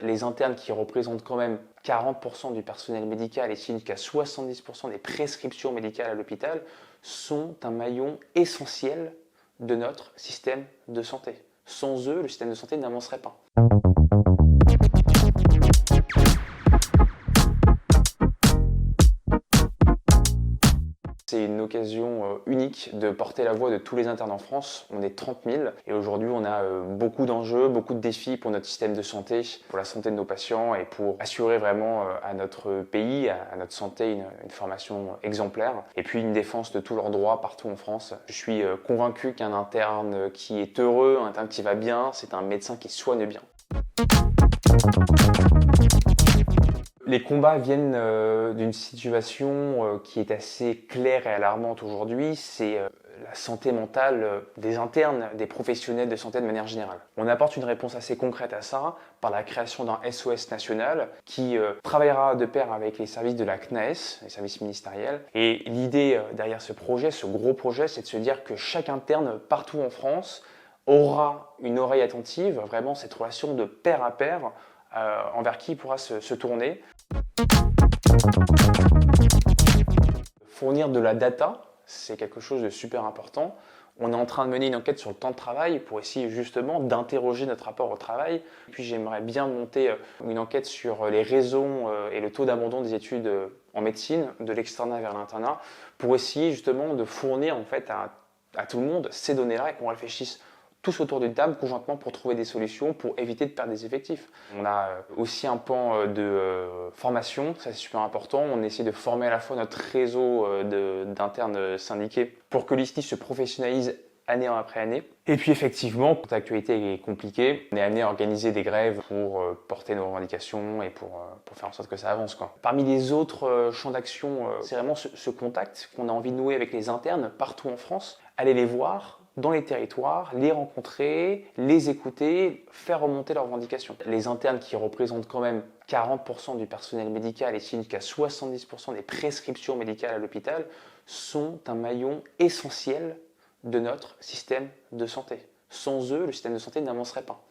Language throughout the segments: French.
les internes qui représentent quand même 40% du personnel médical et signent qu'à 70% des prescriptions médicales à l'hôpital, sont un maillon essentiel de notre système de santé. Sans eux, le système de santé n'avancerait pas. C'est une occasion unique de porter la voix de tous les internes en France. On est 30 000 et aujourd'hui on a beaucoup d'enjeux, beaucoup de défis pour notre système de santé, pour la santé de nos patients et pour assurer vraiment à notre pays, à notre santé une formation exemplaire et puis une défense de tous leurs droits partout en France. Je suis convaincu qu'un interne qui est heureux, un interne qui va bien, c'est un médecin qui soigne bien. Les combats viennent d'une situation qui est assez claire et alarmante aujourd'hui, c'est la santé mentale des internes, des professionnels de santé de manière générale. On apporte une réponse assez concrète à ça par la création d'un SOS national qui travaillera de pair avec les services de la CNAES, les services ministériels. Et l'idée derrière ce projet, ce gros projet, c'est de se dire que chaque interne partout en France aura une oreille attentive, vraiment cette relation de pair à pair envers qui il pourra se tourner. Fournir de la data, c'est quelque chose de super important. On est en train de mener une enquête sur le temps de travail pour essayer justement d'interroger notre rapport au travail. Puis j'aimerais bien monter une enquête sur les raisons et le taux d'abandon des études en médecine, de l'externat vers l'internat, pour essayer justement de fournir en fait à tout le monde ces données-là et qu'on réfléchisse tous autour d'une table conjointement pour trouver des solutions pour éviter de perdre des effectifs. On a aussi un pan de formation, ça c'est super important. On essaie de former à la fois notre réseau d'internes syndiqués pour que l'ISTI se professionnalise année après année. Et puis effectivement, l'actualité est compliquée. On est amené à organiser des grèves pour porter nos revendications et pour faire en sorte que ça avance, quoi. Parmi les autres champs d'action, c'est vraiment ce contact qu'on a envie de nouer avec les internes partout en France. Aller les voir dans les territoires, les rencontrer, les écouter, faire remonter leurs revendications. Les internes qui représentent quand même 40% du personnel médical et signent qu'à 70% des prescriptions médicales à l'hôpital sont un maillon essentiel de notre système de santé. Sans eux, le système de santé n'avancerait pas.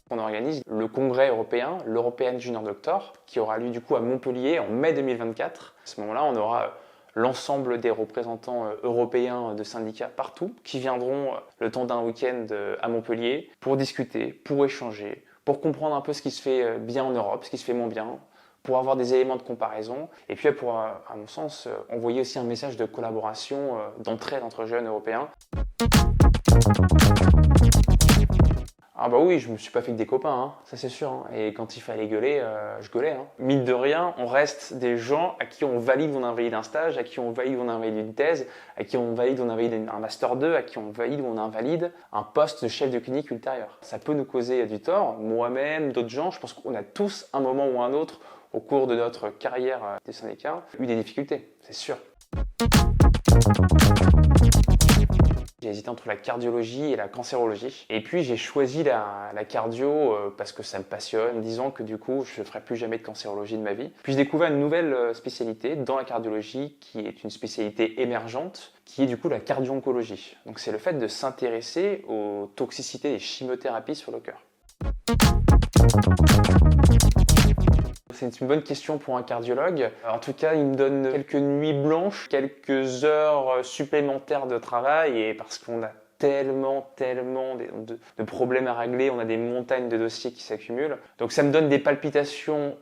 On organise le congrès européen, l'European Junior Doctor, qui aura lieu du coup à Montpellier en mai 2024. À ce moment-là, on aura l'ensemble des représentants européens de syndicats partout qui viendront le temps d'un week-end à Montpellier pour discuter, pour échanger, pour comprendre un peu ce qui se fait bien en Europe, ce qui se fait moins bien, pour avoir des éléments de comparaison et puis pour, à mon sens, envoyer aussi un message de collaboration, d'entraide entre jeunes européens. Ah bah oui, je me suis pas fait que des copains, hein, ça c'est sûr. Hein. Et quand il fallait gueuler, je gueulais. Hein. Mine de rien, on reste des gens à qui on valide ou on invalide un stage, à qui on valide ou on invalide une thèse, à qui on valide ou on invalide un master 2, à qui on valide ou on invalide un poste de chef de clinique ultérieur. Ça peut nous causer du tort, moi-même, d'autres gens. Je pense qu'on a tous, un moment ou un autre, au cours de notre carrière des syndicats, eu des difficultés, c'est sûr. J'ai hésité entre la cardiologie et la cancérologie. Et puis j'ai choisi la cardio parce que ça me passionne, en disant que du coup je ne ferai plus jamais de cancérologie de ma vie. Puis j'ai découvert une nouvelle spécialité dans la cardiologie qui est une spécialité émergente, qui est du coup la cardio-oncologie. Donc c'est le fait de s'intéresser aux toxicités des chimiothérapies sur le cœur. C'est une bonne question pour un cardiologue. En tout cas, il me donne quelques nuits blanches, quelques heures supplémentaires de travail et parce qu'on a tellement de problèmes à régler, on a des montagnes de dossiers qui s'accumulent. Donc ça me donne des palpitations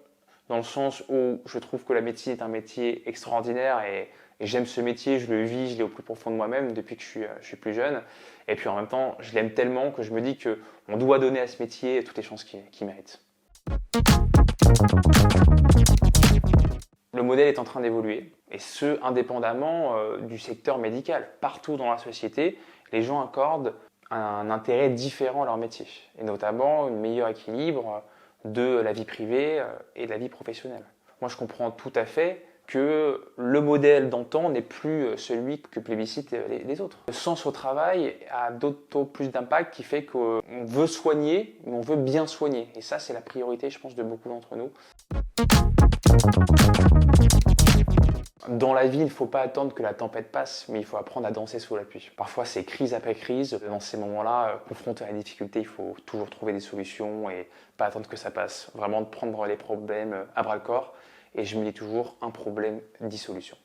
dans le sens où je trouve que la médecine est un métier extraordinaire et j'aime ce métier, je le vis, je l'ai au plus profond de moi-même depuis que je suis plus jeune. Et puis en même temps, je l'aime tellement que je me dis qu'on doit donner à ce métier toutes les chances qu'il mérite. Le modèle est en train d'évoluer, et ce, indépendamment du secteur médical. Partout dans la société, les gens accordent un intérêt différent à leur métier, et notamment un meilleur équilibre de la vie privée et de la vie professionnelle. Moi, je comprends tout à fait que le modèle d'antan n'est plus celui que plébiscitent les autres. Le sens au travail a d'autant plus d'impact qui fait qu'on veut soigner, mais on veut bien soigner. Et ça, c'est la priorité, je pense, de beaucoup d'entre nous. Dans la vie, il ne faut pas attendre que la tempête passe, mais il faut apprendre à danser sous la pluie. Parfois, c'est crise après crise. Dans ces moments-là, confronté à la difficulté, il faut toujours trouver des solutions et pas attendre que ça passe. Vraiment de prendre les problèmes à bras-le-corps. Et je me dis toujours, un problème, 10 solutions.